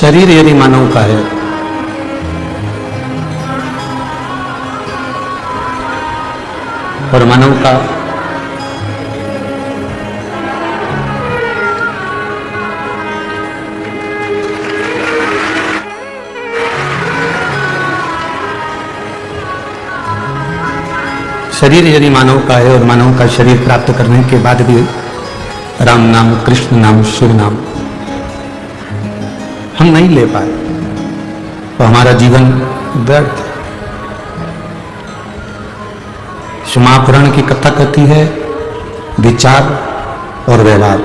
शरीर यदि मानव का है और मानव का शरीर यदि मानव का है और मानव का शरीर प्राप्त करने के बाद भी राम नाम, कृष्ण नाम, शिव नाम हम नहीं ले पाए तो हमारा जीवन व्यर्थ। महापुराण की कथा कहती है विचार और व्यवहार।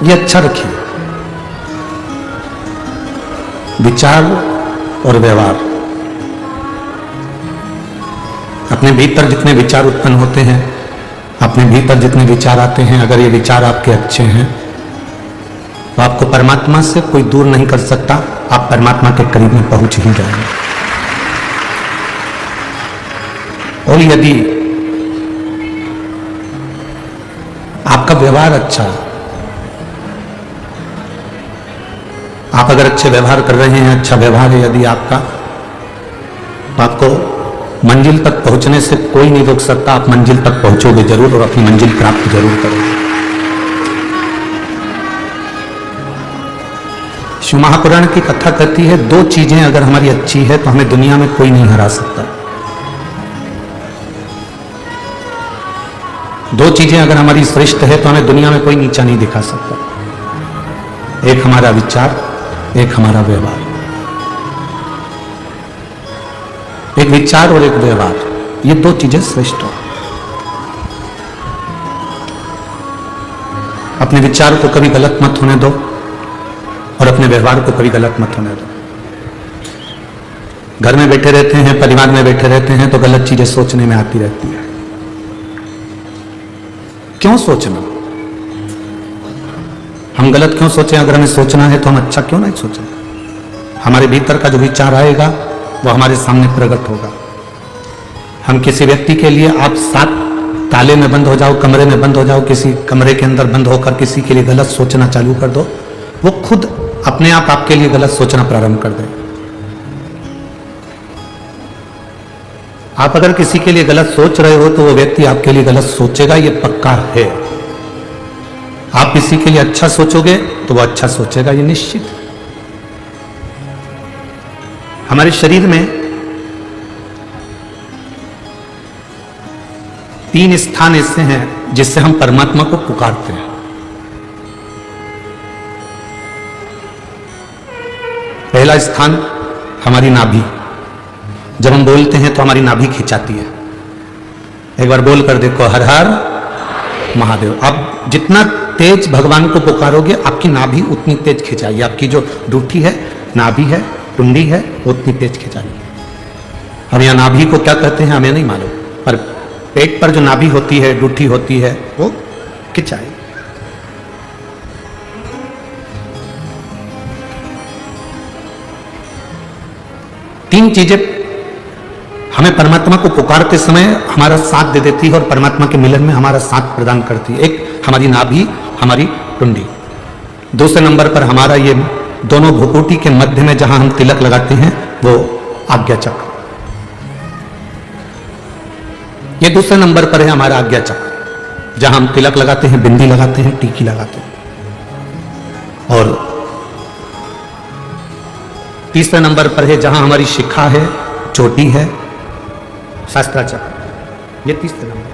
ये अच्छा रखिए, विचार और व्यवहार। अपने भीतर जितने विचार उत्पन्न होते हैं, अपने भीतर जितने विचार आते हैं, अगर ये विचार आपके अच्छे हैं तो आपको परमात्मा से कोई दूर नहीं कर सकता, आप परमात्मा के करीब में पहुंच ही जाएंगे। और यदि आपका व्यवहार अच्छा है, आप अगर अच्छे व्यवहार कर रहे हैं, अच्छा व्यवहार है यदि आपका, तो आपको मंजिल तक पहुंचने से कोई नहीं रोक सकता। आप मंजिल तक पहुंचोगे जरूर और अपनी मंजिल प्राप्त जरूर करोगे। शिव महापुराण की कथा कहती है दो चीजें अगर हमारी अच्छी है तो हमें दुनिया में कोई नहीं हरा सकता। दो चीजें अगर हमारी श्रेष्ठ है तो हमें दुनिया में कोई नीचा नहीं दिखा सकता। एक हमारा विचार, एक हमारा व्यवहार। एक विचार और एक व्यवहार, ये दो चीजें श्रेष्ठ हो। अपने विचार को कभी गलत मत होने दो और अपने व्यवहार को कभी गलत मत होने दो। घर में बैठे रहते हैं, परिवार में बैठे रहते हैं तो गलत चीजें सोचने में आती रहती है। क्यों सोचना? हम गलत क्यों सोचें? अगर हमें सोचना है तो हम अच्छा क्यों नहीं सोचें? हमारे भीतर का जो विचार आएगा वो हमारे सामने प्रकट होगा। हम किसी व्यक्ति के लिए, आप 7 ताले में बंद हो जाओ, कमरे में बंद हो जाओ, किसी कमरे के अंदर बंद होकर किसी के लिए गलत सोचना चालू कर दो, वो खुद अपने आप आपके लिए गलत सोचना प्रारंभ कर दे। आप अगर किसी के लिए गलत सोच रहे हो तो वो व्यक्ति आपके लिए गलत सोचेगा, ये पक्का है। आप किसी के लिए अच्छा सोचोगे तो वो अच्छा सोचेगा, ये निश्चित है। हमारे शरीर में 3 स्थान ऐसे हैं जिससे हम परमात्मा को पुकारते हैं। पहला स्थान हमारी नाभि। जब हम बोलते हैं तो हमारी नाभि खिंचाती है। एक बार बोल कर देखो, हर हर महादेव। आप जितना तेज भगवान को पुकारोगे आपकी नाभि उतनी तेज खिंचाएगी। आपकी जो डूठी है, नाभि है, टुंडी है, उतनी तेज खिंचाएगी। हम यहाँ नाभि को क्या कहते हैं हमें नहीं मालूम, पर पेट पर जो नाभि होती है, डूठी होती है, वो खिंचाएगी। तीन चीजें हमें परमात्मा को पुकारते समय हमारा साथ दे देती है और परमात्मा के मिलन में हमारा साथ प्रदान करती है। एक हमारी नाभि, हमारी टुंडी। दूसरे नंबर पर हमारा ये दोनों भ्रुकुटी के मध्य में जहां हम तिलक लगाते हैं वो आज्ञा चक्र। ये दूसरे नंबर पर है हमारा आज्ञा चक्र, जहां हम तिलक लगाते हैं, बिंदी लगाते हैं, टीकी लगाते हैं। और तीसरे नंबर पर है जहां हमारी शिखा है, चोटी है, शास्त्राचक्र। ये तीसरे नंबर।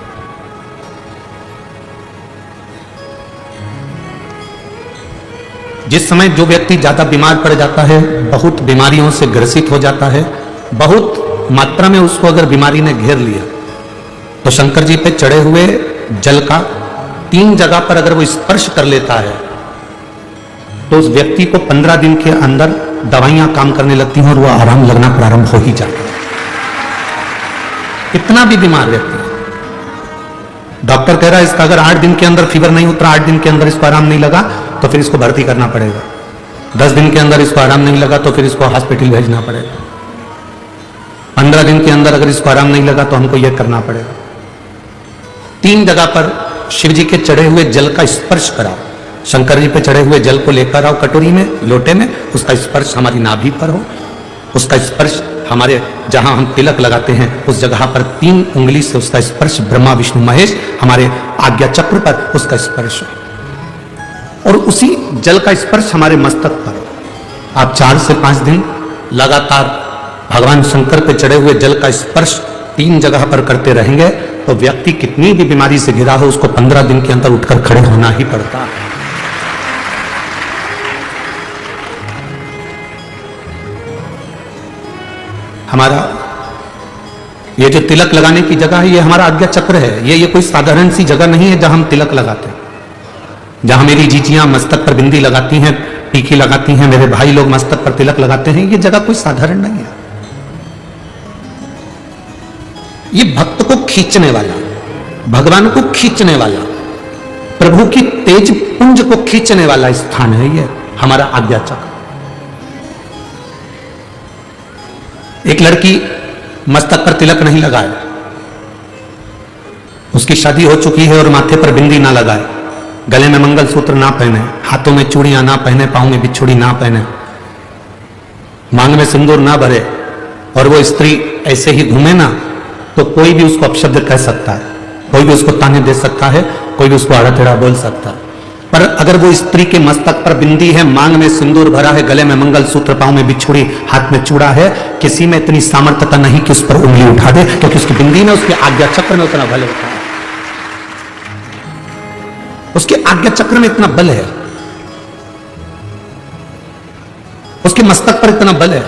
जिस समय जो व्यक्ति ज्यादा बीमार पड़ जाता है, बहुत बीमारियों से ग्रसित हो जाता है, बहुत मात्रा में उसको अगर बीमारी ने घेर लिया, तो शंकर जी पे चढ़े हुए जल का 3 जगह पर अगर वो स्पर्श कर लेता है तो उस व्यक्ति को 15 दिन के अंदर दवाइयां काम करने लगती हैं और वो आराम लगना प्रारंभ हो ही जाता है। कितना भी बीमार व्यक्ति है, डॉक्टर कह रहा है इसका अगर 8 दिन के अंदर फीवर नहीं उतरा, 8 दिन के अंदर इसको आराम नहीं लगा तो फिर इसको भर्ती करना पड़ेगा। 10 दिन के अंदर इसको आराम नहीं लगा तो फिर इसको हॉस्पिटल भेजना पड़ेगा। 15 दिन के अंदर अगर इसको आराम नहीं लगा तो हमको यह करना पड़ेगा। 3 जगह पर शिव जी के चढ़े हुए जल का स्पर्श कराओ, शंकर जी पे चढ़े हुए जल को लेकर आओ कटोरी में, लोटे में, उसका स्पर्श हमारी नाभि पर हो, उसका स्पर्श हमारे जहां हम तिलक लगाते हैं उस जगह पर 3 उंगली से उसका स्पर्श, ब्रह्मा विष्णु महेश हमारे आज्ञा चक्र पर उसका स्पर्श हो, और उसी जल का स्पर्श हमारे मस्तक पर हो। आप 4 से 5 दिन लगातार भगवान शंकर पे चढ़े हुए जल का स्पर्श 3 जगह पर करते रहेंगे तो व्यक्ति कितनी भी बीमारी से घिरा हो उसको 15 दिन के अंदर उठकर खड़े होना ही पड़ता है। हमारा ये जो तिलक लगाने की जगह है ये हमारा आज्ञा चक्र है, ये कोई साधारण सी जगह नहीं है जहां हम तिलक लगाते हैं। जहां मेरी जीजियां मस्तक पर बिंदी लगाती हैं, टीकी लगाती हैं, मेरे भाई लोग मस्तक पर तिलक लगाते हैं, ये जगह कोई साधारण नहीं है। ये भक्त को खींचने वाला, भगवान को खींचने वाला, प्रभु की तेज पुंज को खींचने वाला स्थान है ये हमारा आज्ञा चक्र। एक लड़की मस्तक पर तिलक नहीं लगाए, उसकी शादी हो चुकी है और माथे पर बिंदी ना लगाए, गले में मंगलसूत्र ना पहने, हाथों में चूड़ियां ना पहने, पांव में बिछुड़ी ना पहने, मांग में सिंदूर ना भरे, और वो स्त्री ऐसे ही घूमे ना, तो कोई भी उसको अपशब्द कह सकता है, कोई भी उसको ताने दे सकता है, कोई भी उसको आड़ा टेढ़ा बोल सकता है। पर अगर वो स्त्री के मस्तक पर बिंदी है, मांग में सिंदूर भरा है, गले में मंगलसूत्र, पांव में बिछुड़ी, हाथ में चूड़ा है, किसी में इतनी सामर्थ्यता नहीं कि उस पर उंगली उठा दे, क्योंकि उसकी बिंदी में, उसके आज्ञा चक्र में उतना बल होता है, उसके आज्ञा चक्र में इतना बल है, उसके मस्तक पर इतना बल है।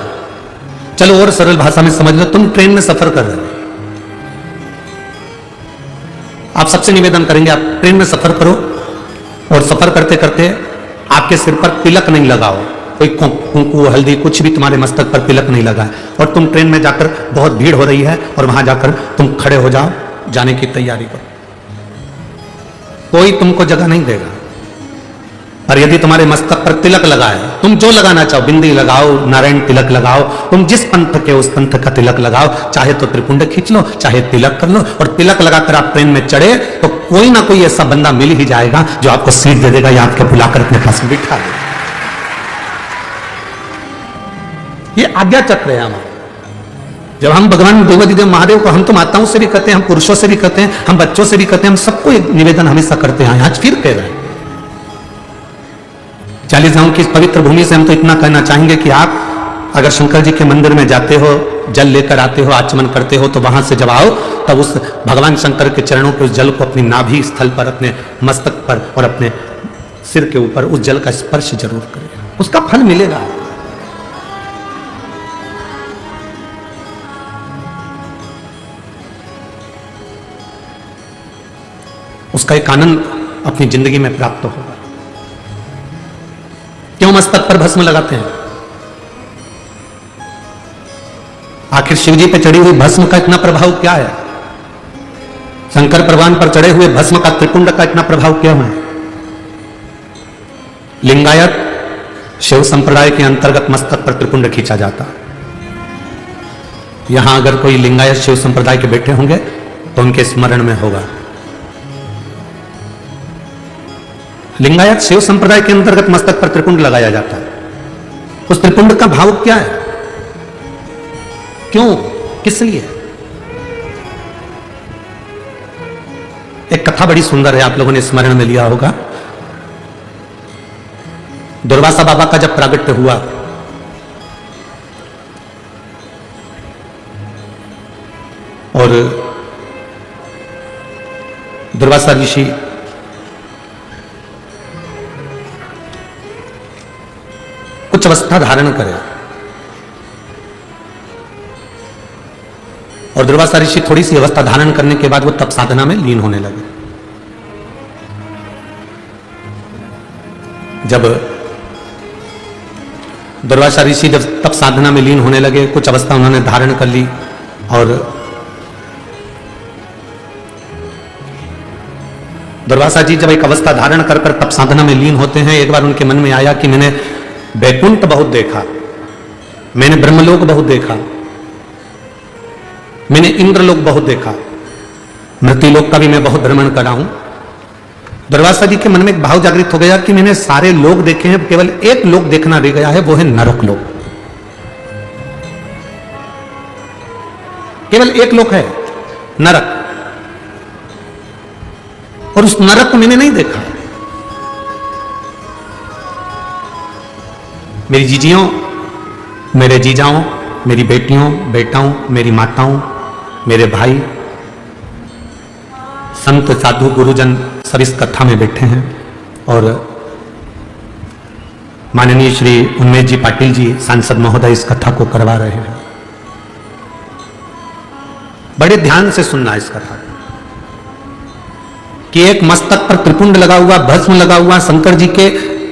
चलो और सरल भाषा में समझ लो, तुम ट्रेन में सफर कर रहे हो, आप सबसे निवेदन करेंगे आप ट्रेन में सफर करो और सफर करते करते आपके सिर पर तिलक नहीं लगाओ, कोई कुंकू हल्दी कुछ भी तुम्हारे मस्तक पर तिलक नहीं लगा है, और तुम ट्रेन में जाकर बहुत भीड़ हो रही है और वहां जाकर तुम खड़े हो जाओ, जाने की तैयारी करो, कोई तुमको जगह नहीं देगा। और यदि तुम्हारे मस्तक पर तिलक लगाए, तुम जो लगाना चाहो, बिंदी लगाओ, नारायण तिलक लगाओ, तुम जिस पंथ के उस पंथ का तिलक लगाओ, चाहे तो त्रिपुंड खींच लो, चाहे तिलक कर लो, और तिलक लगाकर आप ट्रेन में चढ़े तो कोई ना कोई ऐसा बंदा मिल ही जाएगा जो आपको सीट दे देगा या आपके बुलाकर अपने पास में बिठा देगा। ये आज्ञा चक्र है हमारा। जब हम भगवान देवाधिदेव महादेव को, हम तो माताओं से भी कहते हैं, हम पुरुषों से भी कहते हैं, हम बच्चों से भी कहते हैं, हम सबको एक निवेदन हमेशा करते हैं, आज फिर कह रहे हैं। 40 गांव की इस पवित्र भूमि से हम तो इतना कहना चाहेंगे कि आप अगर शंकर जी के मंदिर में जाते हो, जल लेकर आते हो, आचमन करते हो, तो वहां से जब आओ तब उस भगवान शंकर के चरणों के उस जल को अपनी नाभि स्थल पर, अपने मस्तक पर और अपने सिर के ऊपर उस जल का स्पर्श जरूर करें, उसका फल मिलेगा। उसका एक आनंद अपनी जिंदगी में प्राप्त होगा। क्यों मस्तक पर भस्म लगाते हैं? आखिर शिव जी पे चढ़ी हुई भस्म का इतना प्रभाव क्या है? शंकर भगवान पर चढ़े हुए भस्म का, त्रिपुंड का इतना प्रभाव क्यों है? लिंगायत शिव संप्रदाय के अंतर्गत मस्तक पर त्रिपुंड खींचा जाता। यहां अगर कोई लिंगायत शिव संप्रदाय के बैठे होंगे तो उनके स्मरण में होगा। लिंगायत शिव संप्रदाय के अंतर्गत मस्तक पर त्रिपुंड लगाया जाता है। उस त्रिपुंड का भाव क्या है? क्यों, किस लिए? एक कथा बड़ी सुंदर है, आप लोगों ने स्मरण में लिया होगा। दुर्वासा बाबा का जब प्रागट्य हुआ और दुर्वासा ऋषि कुछ अवस्था धारण करे और दुर्वासा ऋषि थोड़ी सी अवस्था धारण करने के बाद वो तप साधना में लीन होने लगे। जब दुर्वासा ऋषि जब तप साधना में लीन होने लगे, कुछ अवस्था उन्होंने धारण कर ली और दुर्वासा जी जब एक अवस्था धारण कर तप साधना में लीन होते हैं, एक बार उनके मन में आया कि मैंने वैकुंठ बहुत देखा, मैंने ब्रह्मलोक बहुत देखा, मैंने इंद्रलोक बहुत देखा, मृत्युलोक का भी मैं बहुत भ्रमण करा हूं, दुर्वासा जी के मन में एक भाव जागृत हो गया कि मैंने सारे लोग देखे हैं, केवल एक लोक देखना रह गया है, वो है नरक लोक। केवल एक लोक है, नरक, और उस नरक को मैंने नहीं देखा। मेरी जीजियों, मेरे जीजाओं, मेरी बेटियों, बेटाओं, मेरी माताओं, मेरे भाई, संत साधु गुरुजन सब इस कथा में बैठे हैं और माननीय श्री उन्मेष जी पाटिल जी सांसद महोदय इस कथा को करवा रहे हैं। बड़े ध्यान से सुनना इस कथा कि एक मस्तक पर त्रिपुंड लगा हुआ, भस्म लगा हुआ, शंकर जी के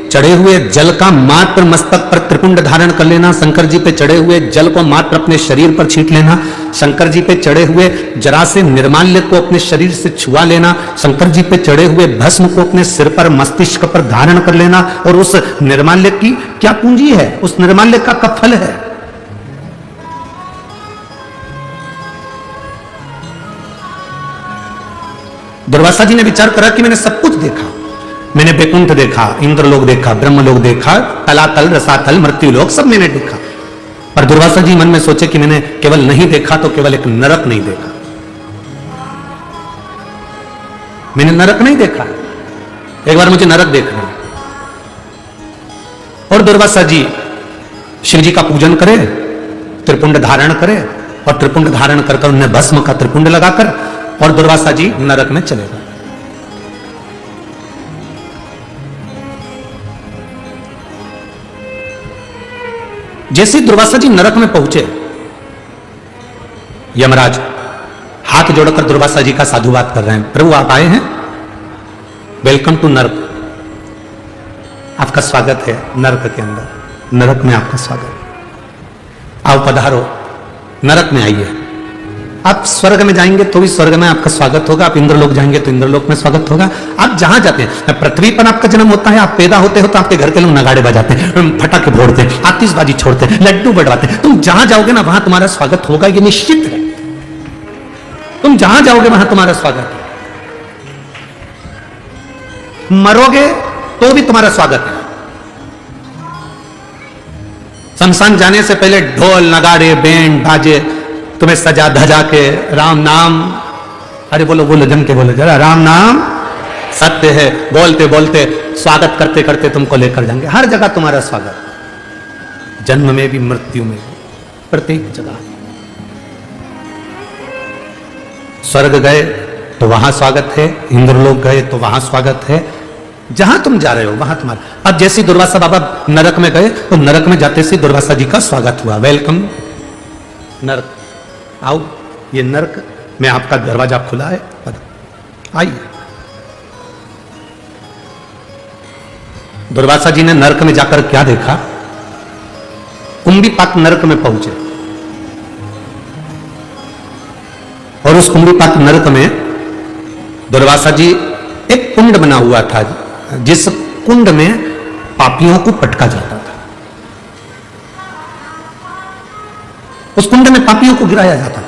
चढ़े हुए जल का मात्र मस्तक पर त्रिपुंड धारण कर लेना, शंकर जी पे चढ़े हुए जल को मात्र अपने शरीर पर छींट लेना, शंकर जी पे चढ़े हुए जरा से निर्माल्य को अपने शरीर से छुआ लेना, शंकर जी पे चढ़े हुए भस्म को अपने सिर पर मस्तिष्क पर धारण कर लेना, और उस निर्माल्य की क्या पूंजी है, उस निर्माल्य का क्या फल है। दुर्वासा जी ने विचार करा कि मैंने सब कुछ देखा, मैंने बैकुंठ देखा, इंद्रलोक देखा, ब्रह्मलोक देखा, तलातल, रसातल, मृत्युलोक सब मैंने देखा। पर दुर्वासा जी मन में सोचे कि मैंने केवल नहीं देखा तो केवल एक नरक नहीं देखा, मैंने नरक नहीं देखा, एक बार मुझे नरक देखना। और दुर्वासा जी शिव जी का पूजन करे, त्रिपुंड धारण करे, और त्रिपुंड धारण कर उन्हें भस्म का त्रिपुंड लगाकर और दुर्वासा जी नरक में चले गए। जैसे दुर्वासा जी नरक में पहुंचे, यमराज हाथ जोड़कर दुर्वासा जी का साधुवाद कर रहे हैं, प्रभु आप आए हैं, वेलकम टू नरक, आपका स्वागत है नरक के अंदर, नरक में आपका स्वागत, आओ पधारो, नरक में आइए। आप स्वर्ग में जाएंगे तो भी स्वर्ग में आपका स्वागत होगा, आप इंद्रलोक जाएंगे तो इंद्रलोक में स्वागत होगा, आप जहां जाते हैं, पृथ्वी पर आपका जन्म होता है, आप पैदा होते हो तो आपके घर के लोग नगाड़े बजाते हैं, फटाके फोड़ते हैं, आतिशबाजी छोड़ते हैं, लड्डू बढ़वाते हैं, तुम जहां जाओगे ना वहां तुम्हारा स्वागत होगा, ये निश्चित है, तुम जहां जाओगे वहां तुम्हारा स्वागत है, मरोगे तो भी तुम्हारा स्वागत है। शमशान जाने से पहले ढोल नगाड़े बैंड बाजे तुम्हें सजा धजा के राम नाम, अरे बोलो बोलो जम के बोलो जरा, राम नाम सत्य है, बोलते बोलते स्वागत करते करते तुमको लेकर जाएंगे, हर जगह तुम्हारा स्वागत, जन्म में भी मृत्यु में भी, प्रत्येक जगह। स्वर्ग गए तो वहां स्वागत है, इंद्रलोक गए तो वहां स्वागत है, जहां तुम जा रहे हो वहां तुम्हारा। अब जैसे दुर्वासा बाबा नरक में गए तो नरक में जाते से दुर्वासा जी का स्वागत हुआ, वेलकम नरक, आओ ये नरक में आपका दरवाजा खुला है, आइए। दुर्वासा जी ने नरक में जाकर क्या देखा, कुंभीपाक नरक में पहुंचे, और उस कुंभीपाक नरक में दुर्वासा जी, एक कुंड बना हुआ था, जिस कुंड में पापियों को पटका जाता था, उस कुंड में पापियों को गिराया जाता था,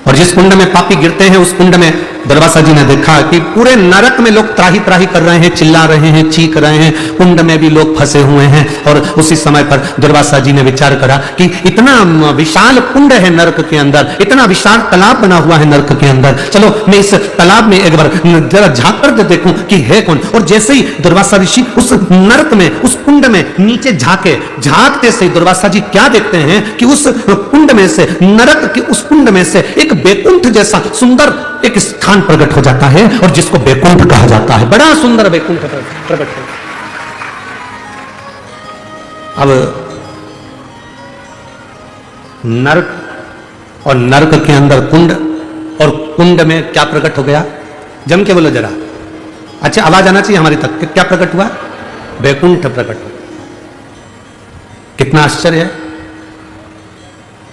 और जिस कुंड में पापी गिरते हैं उस कुंड में दुर्वासा जी ने देखा कि पूरे नरक में लोग त्राही त्राही कर रहे हैं, चिल्ला रहे हैं, चीख रहे हैं, कुंड में भी लोग फंसे हुए हैं। और उसी समय पर दुर्वासा जी ने विचार करा कि इतना विशाल कुंड है नरक के अंदर, इतना विशाल तालाब बना हुआ है नरक के अंदर, चलो मैं इस तालाब में एक बार जरा झांक कर देखूं कि है कौन। और जैसे ही दुर्वासा ऋषि उस नरक में, उस कुंड में नीचे झांके, झांकते से दुर्वासा जी क्या देखते हैं कि उस कुंड में से, नरक के उस कुंड में से एक बैकुंठ जैसा सुंदर एक स्थान प्रकट हो जाता है, और जिसको बैकुंठ कहा जाता है, बड़ा सुंदर बैकुंठ प्रकट है। अब नरक और नरक के अंदर कुंड, और कुंड में क्या प्रकट हो गया, जम के बोलो जरा, अच्छा आवाज आना चाहिए हमारी तक, क्या प्रकट हुआ, बैकुंठ प्रकट हुआ। कितना आश्चर्य है,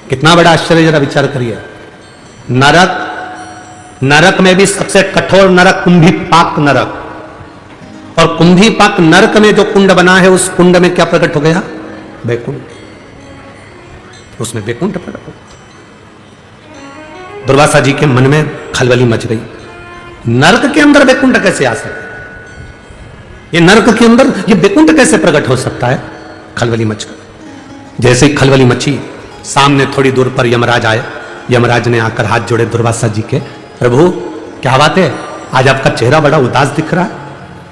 कितना बड़ा आश्चर्य, जरा विचार करिए। नरक, नरक में भी सबसे कठोर नरक कुंभीपाक नरक, और कुंभीपाक नरक में जो कुंड बना है उस कुंड में क्या प्रकट हो गया, बैकुंठ, उसमें बैकुंठ प्रकट हो। दुर्वासा जी के मन में खलबली मच गई, नरक के अंदर वैकुंठ कैसे आ सकता है? ये नरक के अंदर ये वैकुंठ कैसे प्रकट हो सकता है? खलबली मचकर जैसे ही खलबली मची, सामने थोड़ी दूर पर यमराज आए। यमराज ने आकर हाथ जोड़े दुर्वासा जी के, प्रभु क्या बात है, आज आपका चेहरा बड़ा उदास दिख रहा है,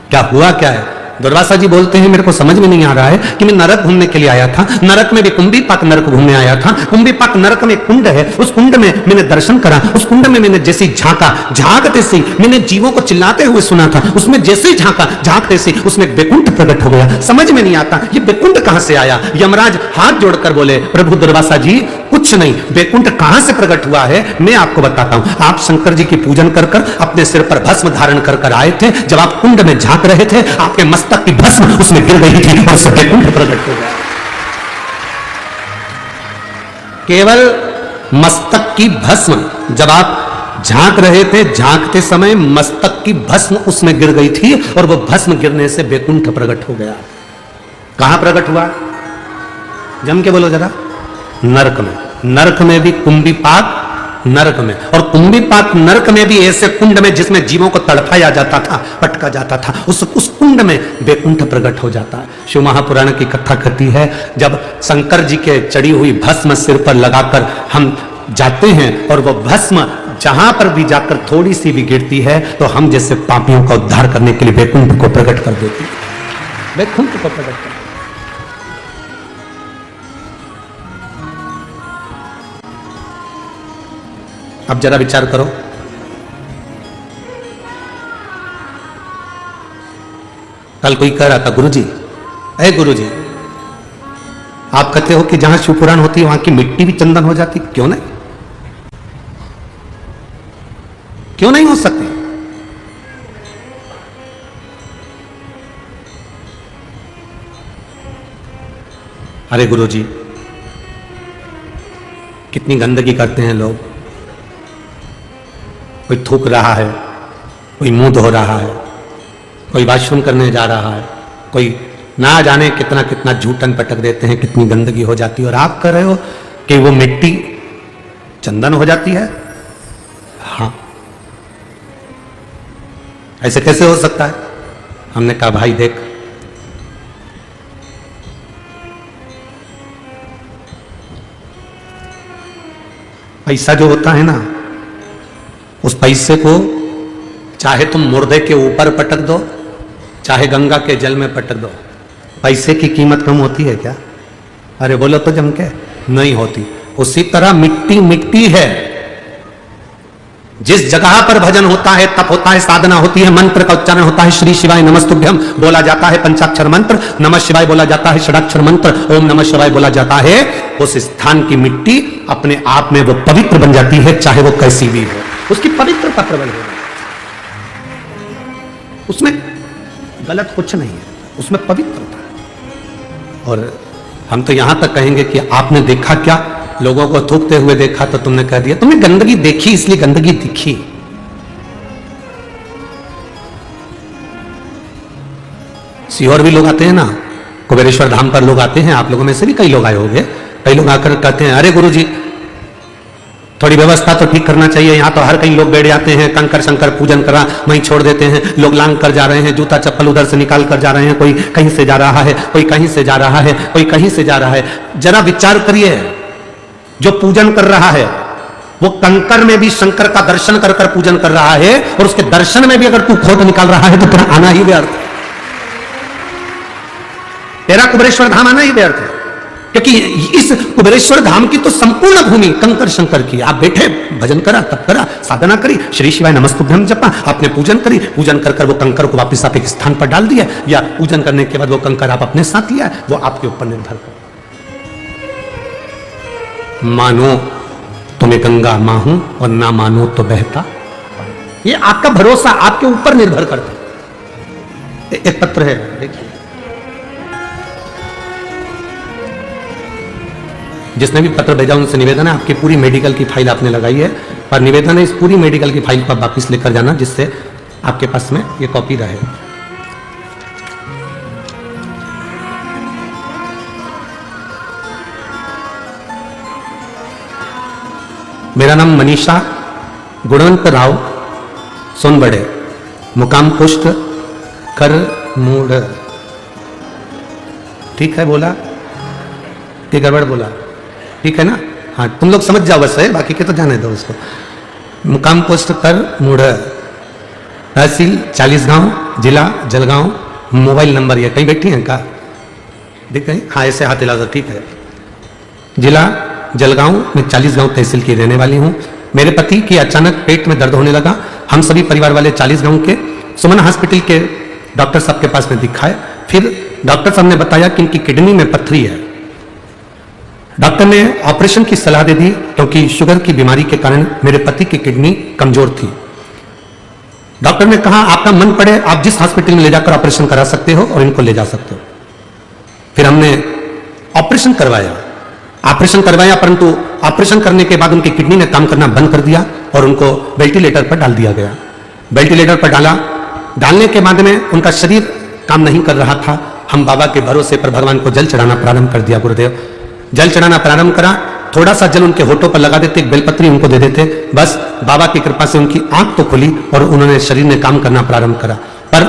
क्या हुआ क्या है? दुर्वासा जी बोलते हैं, मेरे को समझ में नहीं आ रहा है कि मैं नरक घूमने के लिए आया था, नरक में भी कुंभीपाक नरक घूमने आया था। कुंभीपाक नरक में कुंड है, उस कुंड में मैंने दर्शन करा, उस कुंड में मैंने जैसे झांका, झांकते से मैंने जीवों को चिल्लाते हुए सुना था, उसमें जैसे ही झांका, झांकते से उसमें वैकुंठ प्रकट हो गया। समझ में नहीं आता ये वैकुंठ कहां से आया। यमराज हाथ जोड़कर बोले, प्रभु दुर्वासा जी कुछ नहीं, वैकुंठ कहां से प्रकट हुआ है मैं आपको बताता हूं। आप शंकर जी की पूजन कर कर अपने सिर पर भस्म धारण कर कर आए थे, जब आप कुंड में झांक रहे थे, आपके मस्तक की भस्म उसमें गिर गई थी और उससे वैकुंठ प्रकट हो गया। केवल मस्तक की भस्म, जब आप झांक रहे थे, झांकते समय मस्तक की भस्म उसमें गिर गई थी और वो भस्म गिरने से वैकुंठ प्रकट हो गया। कहां प्रकट हुआ? जम के बोलो जरा। नरक में। नरक में भी कुंभीपाक नरक में, और कुंभीपाक नरक में भी ऐसे कुंड में जिसमें जीवों को तड़पाया जाता था, पटका जाता था, उस कुंड में वैकुंठ प्रकट हो जाता है। शिव महापुराण की कथा कहती है, जब शंकर जी के चढ़ी हुई भस्म सिर पर लगाकर हम जाते हैं और वो भस्म जहां पर भी जाकर थोड़ी सी भी गिरती है तो हम जैसे पापियों का उद्धार करने के लिए वैकुंठ को प्रकट कर देती है। वैकुंठ को प्रकट कर। अब जरा विचार करो, कल कोई कह रहा था, गुरुजी, अरे गुरुजी, आप कहते हो कि जहां शिवपुराण होती है वहां की मिट्टी भी चंदन हो जाती, क्यों नहीं? क्यों नहीं हो सकती? अरे गुरुजी, कितनी गंदगी करते हैं लोग, कोई थूक रहा है, कोई मुंह धो रहा है, कोई वॉशरूम करने जा रहा है, कोई ना जाने कितना कितना जूठन पटक देते हैं, कितनी गंदगी हो जाती है, और आप कह रहे हो कि वो मिट्टी चंदन हो जाती है? हाँ, ऐसे कैसे हो सकता है? हमने कहा भाई देख, पैसा जो होता है ना, उस पैसे को चाहे तुम मुर्दे के ऊपर पटक दो, चाहे गंगा के जल में पटक दो, पैसे की कीमत कम होती है क्या? अरे बोलो तो जम के, नहीं होती। उसी तरह मिट्टी मिट्टी है। जिस जगह पर भजन होता है, तप होता है, साधना होती है, मंत्र का उच्चारण होता है, श्री शिवाय नमस्तुभ्यम बोला जाता है, पंचाक्षर मंत्र, नमः शिवाय बोला जाता है, षडाक्षर मंत्र, ओम नमः शिवाय बोला जाता है, उस स्थान की मिट्टी अपने आप में वो पवित्र बन जाती है, चाहे वो कैसी भी हो, उसकी पवित्रता प्रबल हो। उसमें गलत कुछ नहीं है, उसमें पवित्रता है। और हम तो यहां तक कहेंगे कि आपने देखा क्या, लोगों को थूकते हुए देखा तो तुमने कह दिया, तुमने गंदगी देखी इसलिए गंदगी दिखी। सीहोर भी लोग आते हैं ना, कुबेरेश्वर धाम पर लोग आते हैं, आप लोगों में से भी कई लोग आए होंगे, कई लोग आकर कहते हैं, अरे गुरुजी थोड़ी व्यवस्था तो ठीक करना चाहिए, यहाँ तो हर कई लोग बैठ जाते हैं, कंकर शंकर पूजन करा वहीं छोड़ देते हैं, लोग लांग कर जा रहे हैं, जूता चप्पल उधर से निकाल कर जा रहे हैं, कोई कहीं से जा रहा है, कोई कहीं से जा रहा है, कोई कहीं से जा रहा है। जरा विचार करिए, जो पूजन कर रहा है वो कंकर में भी शंकर का दर्शन कर कर पूजन कर रहा है, और उसके दर्शन में भी अगर तू खोट निकाल रहा है तो तेरा आना ही व्यर्थ है, तेरा कुबेरेश्वर धाम आना ही व्यर्थ है। क्योंकि इस कुबेरेश्वर धाम की तो संपूर्ण भूमि कंकर शंकर की। आप बैठे, भजन करा, तप करा, साधना करी, श्री शिवाय नमस्तुभ्यम जपा, आपने पूजन करी, पूजन कर कर वो कंकर को वापस आप एक स्थान पर डाल दिया, या पूजन करने के बाद वो कंकर आप अपने साथ लिया, वो आपके ऊपर निर्भर कर। मानो तो मैं गंगा मां हूं और ना मानो तो बहता, ये आपका भरोसा आपके ऊपर निर्भर करता है। एक पत्र है, देखिए, जिसने भी पत्र भेजा उनसे निवेदन है, आपकी पूरी मेडिकल की फाइल आपने लगाई है, पर निवेदन है इस पूरी मेडिकल की फाइल को आप वापिस लेकर जाना, जिससे आपके पास में ये कॉपी रहे। मेरा नाम मनीषा गुणवंत राव सुन बड़े, मुकाम पुष्ट कर मूड। ठीक है बोला कि गड़बड़ बोला? ठीक है ना? हाँ, तुम लोग समझ जाओ बस है, बाकी के तो जाने दो उसको। मुकाम पोस्ट कर मूढ़, तहसील 40 गांव, जिला जलगांव, मोबाइल नंबर ये कहीं बैठी हैं का देख कहीं? हाँ ऐसे हाथ हिला दो, ठीक है। जिला जलगांव में 40 गांव तहसील की रहने वाली हूँ। मेरे पति की अचानक पेट में दर्द होने लगा। हम सभी परिवार वाले 40 गांव के सुमन हॉस्पिटल के डॉक्टर साहब के पास में दिखाए। फिर डॉक्टर साहब ने बताया कि इनकी किडनी में पथरी है। डॉक्टर ने ऑपरेशन की सलाह दे दी क्योंकि शुगर की बीमारी के कारण मेरे पति की किडनी कमजोर थी। डॉक्टर ने कहा आपका मन पड़े आप जिस हॉस्पिटल में ले जाकर ऑपरेशन करा सकते हो और इनको ले जा सकते हो। फिर हमने ऑपरेशन करवाया परंतु ऑपरेशन करने के बाद उनकी किडनी ने काम करना बंद कर दिया और उनको वेंटिलेटर पर डाल दिया गया। वेंटिलेटर पर डालने के बाद में उनका शरीर काम नहीं कर रहा था। हम बाबा के भरोसे पर भगवान को जल चढ़ाना प्रारंभ कर दिया। गुरुदेव जल चढ़ाना प्रारंभ करा, थोड़ा सा जल उनके होठों पर लगा देते, एक बेलपत्री उनको दे देते, बस बाबा की कृपा से उनकी आंख तो खुली और उन्होंने शरीर ने काम करना प्रारंभ करा। पर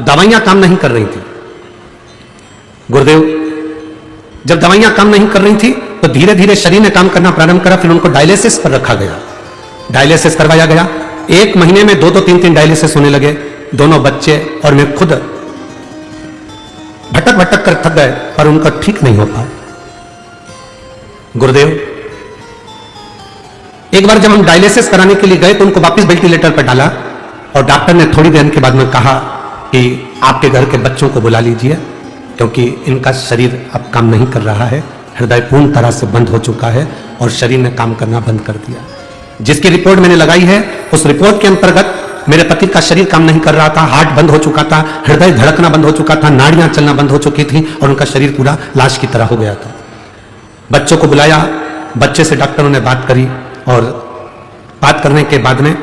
दवाइयां काम नहीं कर रही थी। गुरुदेव जब दवाइयां काम नहीं कर रही थी तो धीरे धीरे शरीर ने काम करना प्रारंभ करा। फिर उनको डायलिसिस पर रखा गया, डायलिसिस करवाया गया। 1 महीने में 2-2, 3-3 डायलिसिस होने लगे। दोनों बच्चे और मैं खुद भटक कर थक गए पर उनका ठीक नहीं हो पाया। गुरुदेव एक बार जब हम डायलिसिस कराने के लिए गए तो उनको वापस वेंटिलेटर पर डाला और डॉक्टर ने थोड़ी देर के बाद में कहा कि आपके घर के बच्चों को बुला लीजिए क्योंकि इनका शरीर अब काम नहीं कर रहा है, हृदय पूर्ण तरह से बंद हो चुका है और शरीर ने काम करना बंद कर दिया। जिसकी रिपोर्ट मैंने लगाई है उस रिपोर्ट के अंतर्गत मेरे पति का शरीर काम नहीं कर रहा था, हार्ट बंद हो चुका था, हृदय धड़कना बंद हो चुका था, नाड़ियां चलना बंद हो चुकी थी और उनका शरीर पूरा लाश की तरह हो गया था। बच्चों को बुलाया, बच्चे से डॉक्टरों ने बात करी और बात करने के बाद में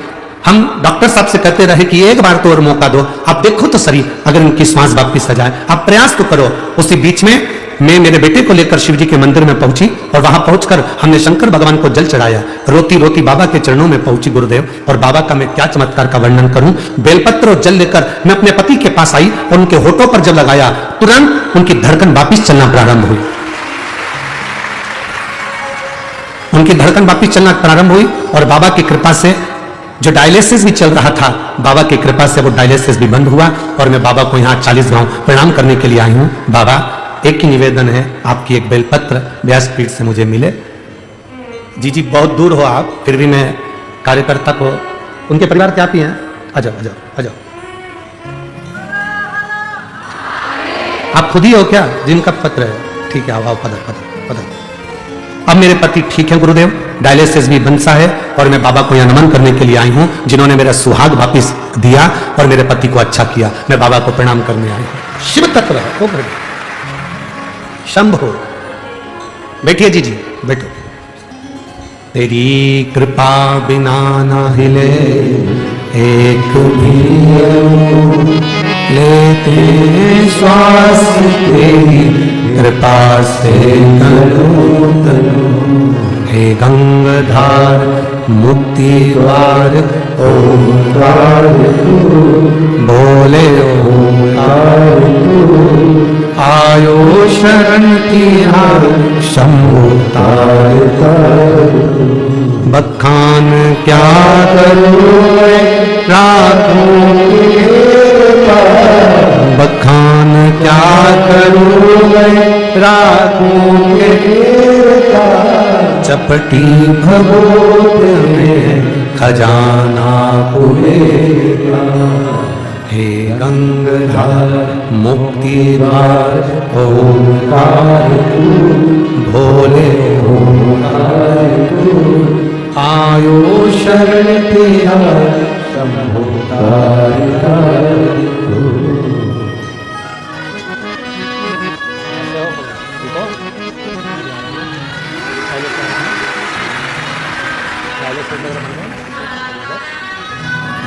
हम डॉक्टर साहब से कहते रहे कि एक बार तो और मौका दो, आप देखो तो सही अगर इनकी श्वास वापिस आ जाए, आप प्रयास तो करो। उसी बीच में मैं मेरे बेटे को लेकर शिव जी के मंदिर में पहुंची और वहां पहुंचकर हमने शंकर भगवान को जल चढ़ाया। रोती रोती बाबा के चरणों में पहुंची गुरुदेव, और बाबा का मैं क्या चमत्कार का वर्णन करूं। बेलपत्र और जल लेकर मैं अपने पति के पास आई और उनके होठों पर जब लगाया तुरंत उनकी धड़कन वापिस चलना प्रारंभ हुई। उनकी धड़कन वापिस चलना प्रारंभ हुई और बाबा की कृपा से जो डायलिसिस भी चल रहा था, बाबा की कृपा से वो डायलिसिस भी बंद हुआ और मैं बाबा को यहाँ 40 गांव प्रणाम करने के लिए आई हूँ। बाबा एक ही निवेदन है, आपकी एक बेलपत्र व्यासपीठ से मुझे मिले। जी बहुत दूर हो आप, फिर भी मैं कार्यकर्ता को, उनके परिवार के आप ही हैं, आ जाओ आ जाओ आ जाओ। आप खुद ही हो क्या जिनका पत्र है? ठीक है, आओ पदर पदर पदर। अब मेरे पति ठीक है गुरुदेव, डायलिसिस भी बंसा है और मैं बाबा को यहाँ नमन करने के लिए आई हूँ जिन्होंने मेरा सुहाग वापिस दिया और मेरे पति को अच्छा किया। मैं बाबा को प्रणाम करने आई हूँ। शिव तत्व है, शंभो। बैठिए जी बैठो। तेरी कृपा बिना ना हिले एक भी लेते श्वास, तेरी कृपा से करो तनु। हे गंगाधार मुक्ति द्वार ओंकार बोले ओंकार आयो शरण तिहार शंभो तार बखान क्या करूं राखूं बखान क्या करूं राखूं चपटी भगोत में खजाना खुलेगा। हे गंगाधार मुक्ति द्वार ओंकार भोले ओंकार आयो शरण तिहार शंभो तार।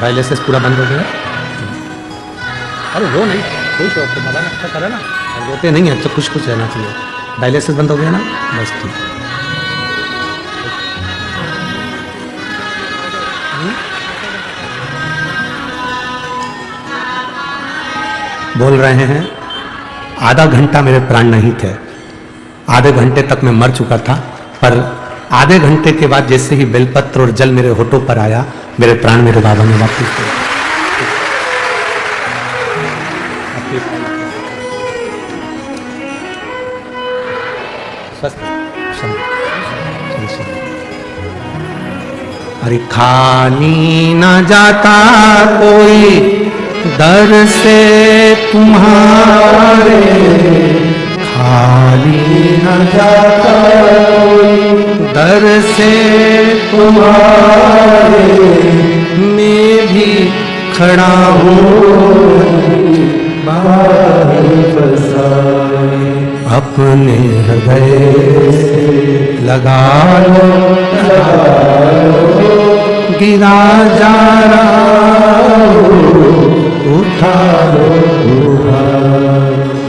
डायलिसिस पूरा बंद हो गया। अरे वो नहीं, खुश हो तो बाबा ने अच्छा करा ना, अब रोते नहीं है, अच्छा खुश खुश रहना चाहिए। डायलिसिस बंद हो गया ना, बस ठीक। बोल रहे हैं आधा घंटा मेरे प्राण नहीं थे, आधे घंटे तक मैं मर चुका था, पर आधे घंटे के बाद जैसे ही बेलपत्र और जल मेरे होठों पर आया, मेरे प्राण मेरे बाबा में वापस गए। अरे खाली न जाता कोई दर से तुम्हारे, खाली न जाता कोई दर से तुम्हारे, मैं भी खड़ा हूँ अपने हृदय लगा लो, गिरा जा रहा उठा लो,